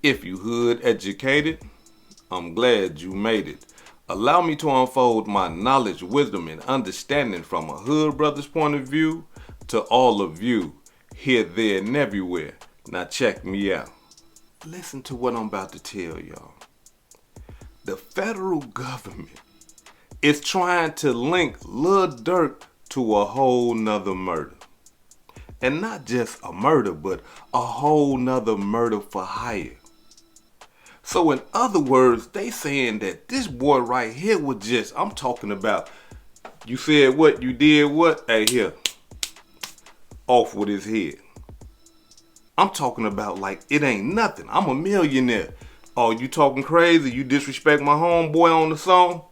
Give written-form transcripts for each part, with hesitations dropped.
If you hood educated, I'm glad you made it. Allow me to unfold my knowledge, wisdom, and understanding from a hood brother's point of view to all of you, here, there, and everywhere. Now check me out. Listen to what I'm about to tell y'all. The federal government is trying to link Lil Durk to a whole nother murder. And not just a murder, but a whole nother murder for hire. So in other words, they saying that this boy right here was just, I'm talking about, you said what, you did what? Hey, here, off with his head. I'm talking about like it ain't nothing. I'm a millionaire. Oh, you talking crazy? You disrespect my homeboy on the song?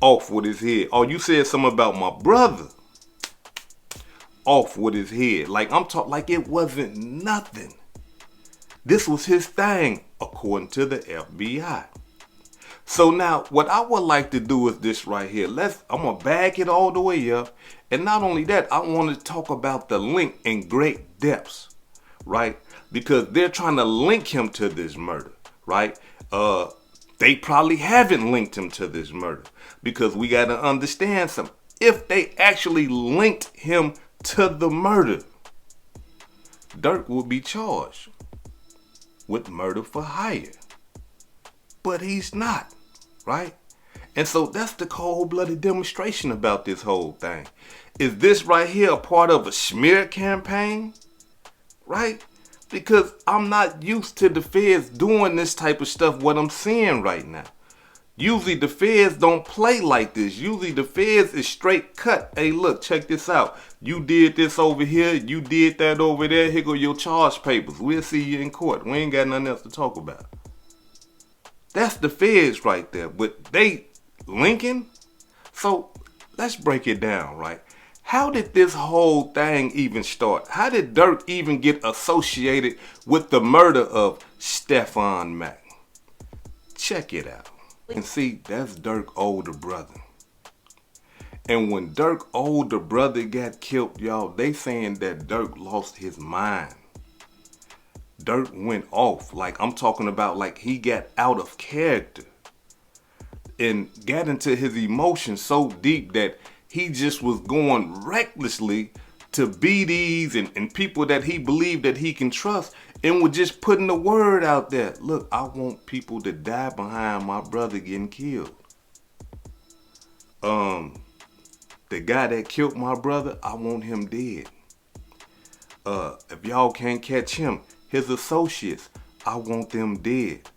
Off with his head. Oh, you said something about my brother? Off with his head. Like I'm talking like it wasn't nothing. This was his thing, according to the FBI. So now, what I would like to do is this right here. I'm gonna back it all the way up, and not only that, I want to talk about the link in great depths, right? Because they're trying to link him to this murder, right? They probably haven't linked him to this murder because we got to understand something. If they actually linked him to the murder, Durk would be charged with murder for hire. But he's not, right? And so that's the cold-blooded demonstration about this whole thing. Is this right here a part of a smear campaign? Right? Because I'm not used to the feds doing this type of stuff, what I'm seeing right now. Usually the feds don't play like this. Usually the feds is straight cut. Hey, look, check this out. You did this over here. You did that over there. Here go your charge papers. We'll see you in court. We ain't got nothing else to talk about. That's the feds right there. But they linking? So let's break it down, right? How did this whole thing even start? How did Durk even get associated with the murder of Stephon Mack? Check it out. And see, that's Durk's older brother. And when Durk's older brother got killed, y'all, they saying that Durk lost his mind. Durk went off. Like, I'm talking about like he got out of character and got into his emotions so deep that he just was going recklessly to BDs and people that he believed that he can trust, and was just putting the word out there. Look, I want people to die behind my brother getting killed. The guy that killed my brother, I want him dead. If y'all can't catch him, his associates, I want them dead.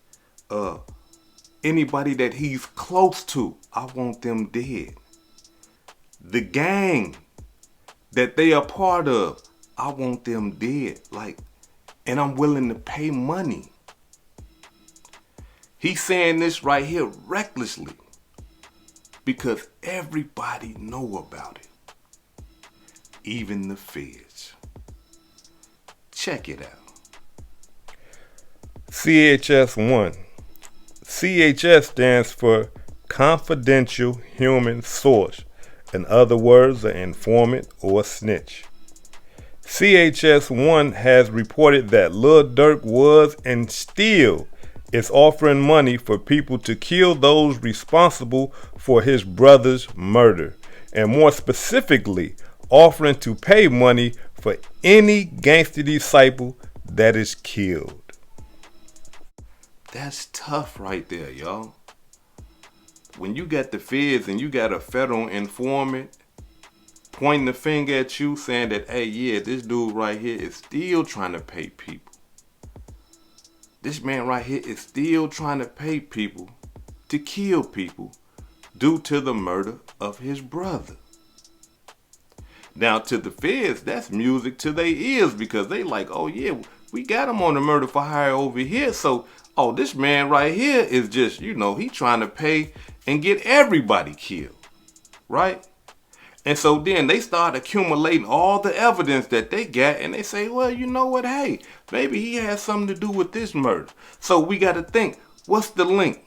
Anybody that he's close to, I want them dead. The gang that they are part of, I want them dead. Like, and I'm willing to pay money. He's saying this right here recklessly because everybody know about it. Even the feds. Check it out. CHS1. CHS stands for Confidential Human Source. In other words, an informant or a snitch. CHS1 has reported that Lil Durk was and still is offering money for people to kill those responsible for his brother's murder, and more specifically, offering to pay money for any gangster disciple that is killed. That's tough right there, y'all. When you got the feds and you got a federal informant pointing the finger at you saying that, hey, yeah, this dude right here is still trying to pay people. This man right here is still trying to pay people to kill people due to the murder of his brother. Now, to the feds, that's music to their ears because they like, oh, yeah, we got him on the murder for hire over here. So, oh, this man right here is just, he trying to pay and get everybody killed, right? And so then they start accumulating all the evidence that they got, and they say, well, you know what? Hey, maybe he has something to do with this murder. So we got to think, what's the link?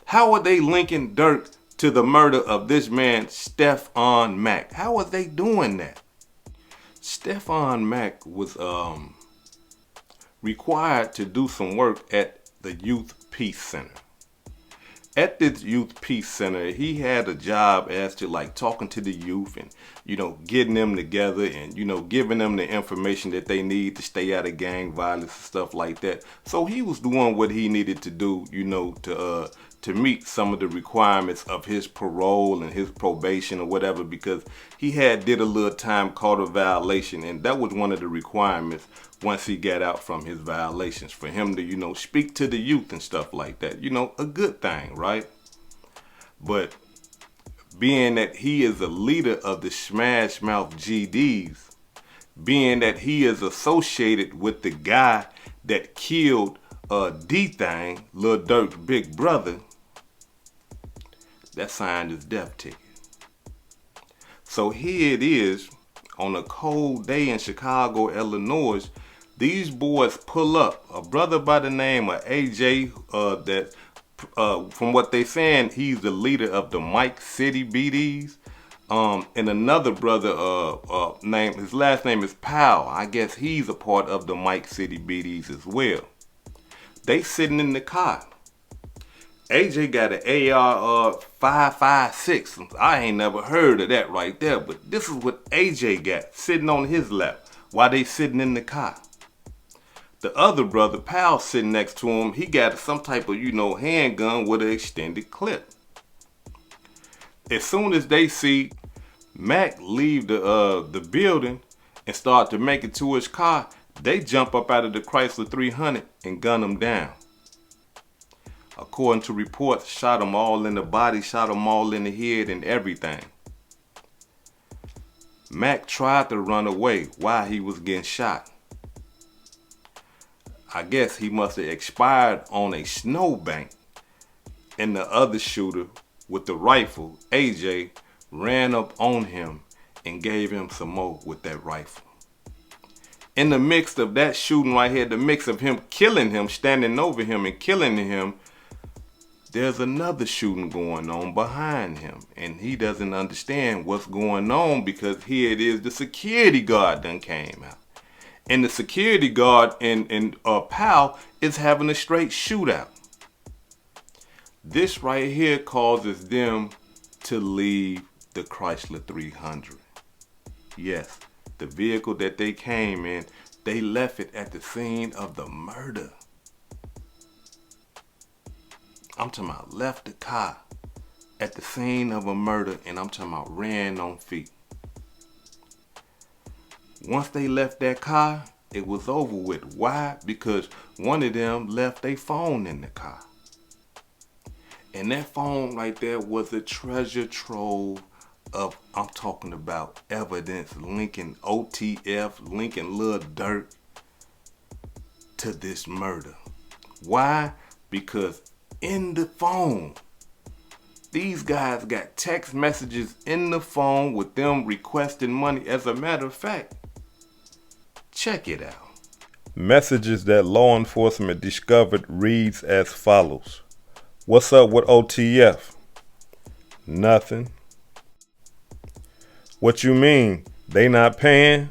How are they linking Durk to the murder of this man, Stephon Mack? How are they doing that? Stephon Mack was required to do some work at the Youth Peace Center. At this Youth Peace Center, he had a job as to like talking to the youth and, getting them together and, giving them the information that they need to stay out of gang violence and stuff like that. So he was doing what he needed to do, to meet some of the requirements of his parole and his probation or whatever, because he did a little time called a violation, and that was one of the requirements once he got out from his violations, for him to, speak to the youth and stuff like that. A good thing, right? But being that he is a leader of the Smash Mouth GDs, being that he is associated with the guy that killed DThang, Lil Durk's big brother, that signed his death ticket. So here it is, on a cold day in Chicago, Illinois, these boys pull up. A brother by the name of AJ, from what they saying, he's the leader of the Mike City BDs. And another brother, his last name is Powell. I guess he's a part of the Mike City BDs as well. They sitting in the car. AJ got an AR 556. I ain't never heard of that right there, but this is what AJ got sitting on his lap while they sitting in the car. The other brother, Powell, sitting next to him, he got some type of, handgun with an extended clip. As soon as they see Mac leave the building and start to make it to his car, they jump up out of the Chrysler 300 and gun him down. According to reports, shot them all in the body, shot them all in the head and everything. Mac tried to run away while he was getting shot. I guess he must have expired on a snowbank, and the other shooter with the rifle, AJ, ran up on him and gave him some more with that rifle. In the mix of that shooting right here, the mix of him killing him, standing over him and killing him, there's another shooting going on behind him, and he doesn't understand what's going on, because here it is, the security guard done came out. And the security guard and Powell is having a straight shootout. This right here causes them to leave the Chrysler 300. Yes, the vehicle that they came in, they left it at the scene of the murder. I'm talking about left the car at the scene of a murder, and I'm talking about ran on feet. Once they left that car, it was over with. Why? Because one of them left their phone in the car. And that phone right there was a treasure trove of, I'm talking about, evidence linking OTF, linking Lil Durk to this murder. Why? Because in the phone, these guys got text messages in the phone with them requesting money. As a matter of fact, check it out. Messages that law enforcement discovered reads as follows. What's up with OTF? Nothing. What you mean? They not paying?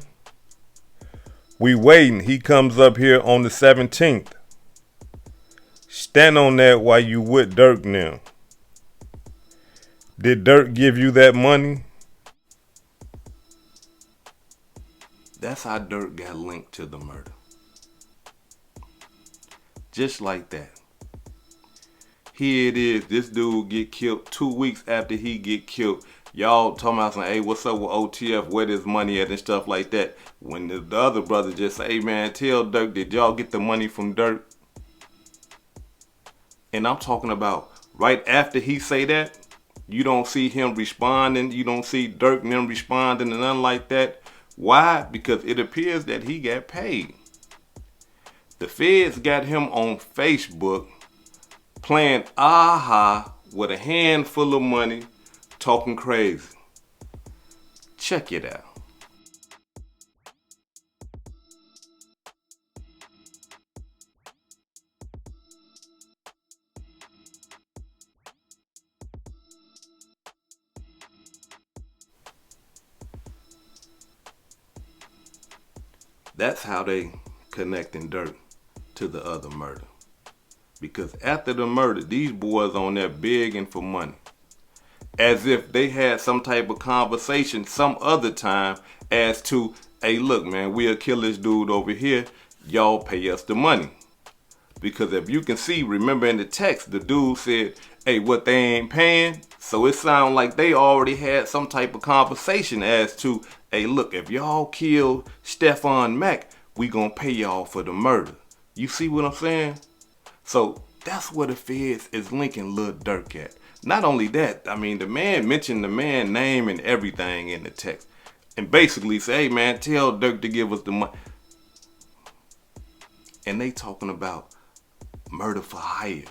We waiting. He comes up here on the 17th. Stand on that while you with Durk now. Did Durk give you that money? That's how Durk got linked to the murder. Just like that. Here it is, this dude get killed 2 weeks after he get killed. Y'all talking about saying, hey, what's up with OTF, where this money at and stuff like that. When the other brother just say, hey man, tell Durk, did y'all get the money from Durk? And I'm talking about right after he say that, you don't see him responding, you don't see Durk and them responding and nothing like that. Why? Because it appears that he got paid. The feds got him on Facebook playing aha with a handful of money, talking crazy. Check it out. That's how they connecting Durk to the other murder. Because after the murder, these boys on there begging for money. As if they had some type of conversation some other time as to, hey, look, man, we'll kill this dude over here. Y'all pay us the money. Because if you can see, remember in the text, the dude said, hey, what they ain't paying? So it sounds like they already had some type of conversation as to, hey, look, if y'all kill Stefan Mack, we gonna pay y'all for the murder. You see what I'm saying? So that's where the feds is linking Lil Durk at. Not only that, I mean, the man mentioned the man name and everything in the text. And basically say, hey, man, tell Durk to give us the money. And they talking about murder for hire.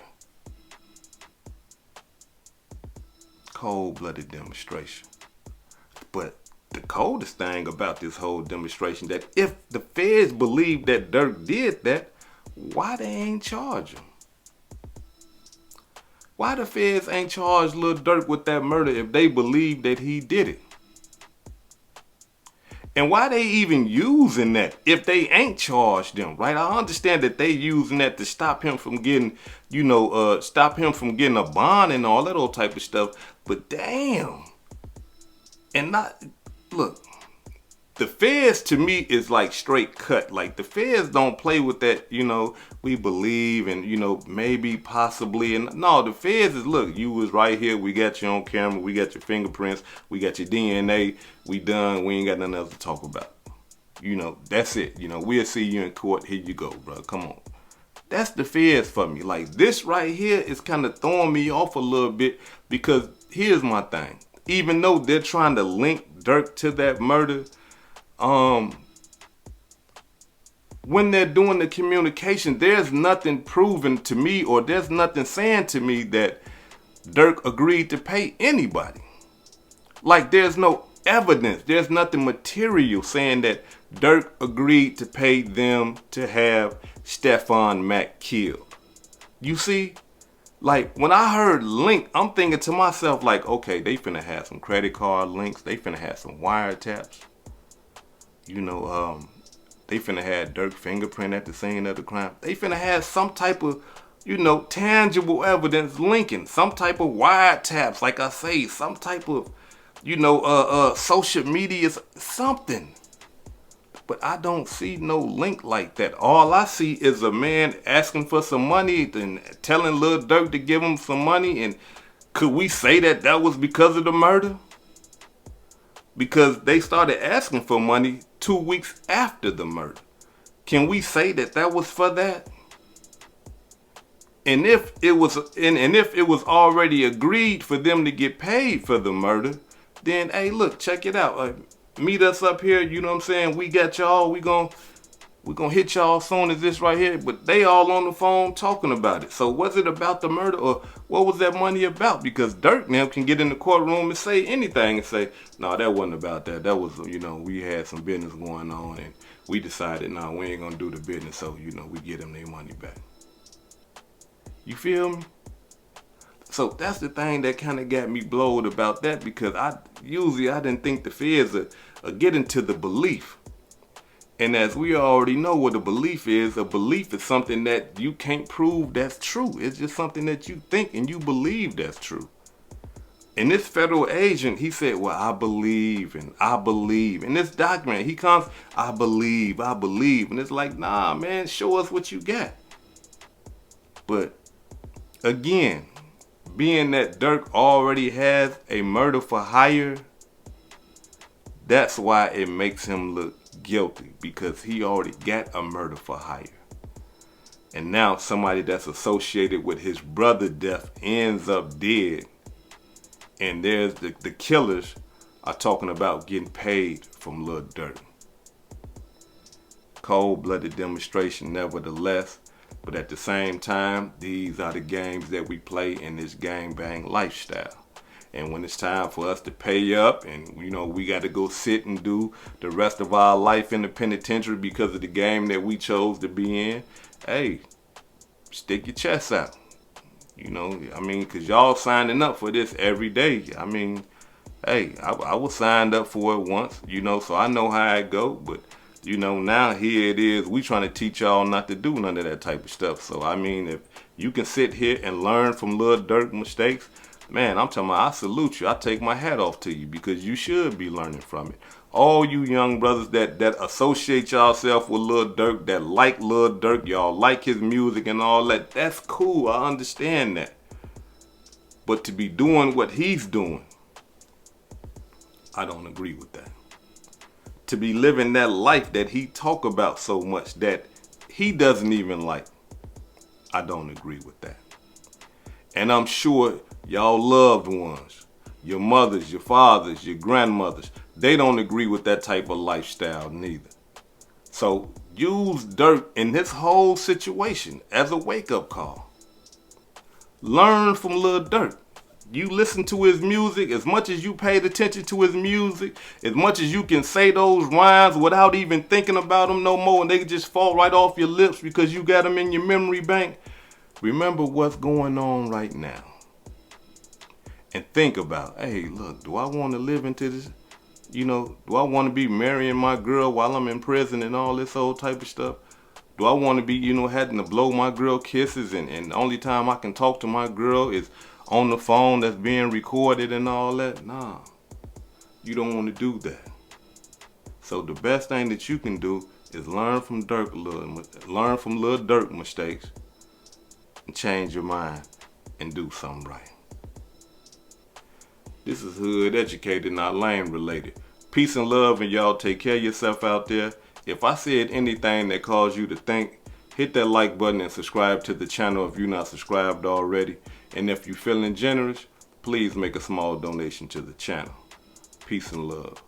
Cold-blooded demonstration. But the coldest thing about this whole demonstration, that if the feds believe that Durk did that, why they ain't charge him? Why the feds ain't charged Lil Durk with that murder if they believe that he did it? And why they even using that if they ain't charged them, right? I understand that they using that to stop him from getting, stop him from getting a bond and all that old type of stuff. But damn. And not, look, the feds to me is like straight cut. Like the feds don't play with that, we believe and, maybe, possibly. And no, the feds is, look, you was right here. We got you on camera. We got your fingerprints. We got your DNA. We done. We ain't got nothing else to talk about. That's it. We'll see you in court. Here you go, bro. Come on. That's the feds for me. Like this right here is kind of throwing me off a little bit because here's my thing. Even though they're trying to link Durk to that murder, when they're doing the communication, there's nothing proven to me or there's nothing saying to me that Durk agreed to pay anybody. Like there's no evidence. There's nothing material saying that Durk agreed to pay them to have Stefan Mack killed. You see? Like when I heard link, I'm thinking to myself like, okay, they finna have some credit card links. They finna have some wiretaps. They finna have Durk fingerprint at the scene of the crime. They finna have some type of, tangible evidence linking, some type of wiretaps, like I say, some type of, social media, something. But I don't see no link like that. All I see is a man asking for some money and telling Lil Durk to give him some money. And could we say that that was because of the murder? Because they started asking for money 2 weeks after the murder. Can we say that that was for that? And if it was, if it was already agreed for them to get paid for the murder, then hey, look, check it out. Meet us up here. You know what I'm saying? We got y'all. We gonna hit y'all soon as this right here. But they all on the phone talking about it. So was it about the murder or what was that money about? Because Durk now can get in the courtroom and say anything and say, no, that wasn't about that. That was, we had some business going on and we decided, no, we ain't gonna do the business. So, we get them their money back. You feel me? So that's the thing that kind of got me blowed about that, because I didn't think the feds are getting to the belief. And as we already know what a belief is something that you can't prove that's true. It's just something that you think and you believe that's true. And this federal agent, he said, well, I believe. In this document, he comes, I believe. And it's like, nah, man, show us what you got. But again, being that Durk already has a murder for hire, that's why it makes him look guilty, because he already got a murder for hire. And now somebody that's associated with his brother's death ends up dead. And there's the killers are talking about getting paid from Lil Durk. Cold-blooded demonstration nevertheless. But at the same time, these are the games that we play in this gangbang lifestyle. And when it's time for us to pay up and, we got to go sit and do the rest of our life in the penitentiary because of the game that we chose to be in, hey, stick your chest out. Because y'all signing up for this every day. Hey, I was signed up for it once, so I know how it go. But You know, now here it is, we trying to teach y'all not to do none of that type of stuff. So, I mean, if you can sit here and learn from Lil Durk mistakes, man, I'm talking about, I salute you. I take my hat off to you because you should be learning from it. All you young brothers that associate yourself with Lil Durk, that like Lil Durk, y'all like his music and all that, that's cool. I understand that. But to be doing what he's doing, I don't agree with that. To be living that life that he talk about so much that he doesn't even like, I don't agree with that. And I'm sure y'all loved ones, your mothers, your fathers, your grandmothers, they don't agree with that type of lifestyle neither. So use Durk in this whole situation as a wake-up call. Learn from Lil Durk. You listen to his music, as much as you paid attention to his music, as much as you can say those rhymes without even thinking about them no more, and they can just fall right off your lips because you got them in your memory bank. Remember what's going on right now. And think about, hey, look, do I want to live into this? You know, do I want to be marrying my girl while I'm in prison and all this old type of stuff? Do I want to be, you know, having to blow my girl kisses and the only time I can talk to my girl is on the phone that's being recorded and all that? Nah, you don't want to do that. So the best thing that you can do is learn from Lil Durk mistakes and change your mind and do something right. This is Hood Educated, not Lane Related. Peace and love, and y'all take care of yourself out there. If I said anything that caused you to think, hit that like button and subscribe to the channel if you're not subscribed already. And if you're feeling generous, please make a small donation to the channel. Peace and love.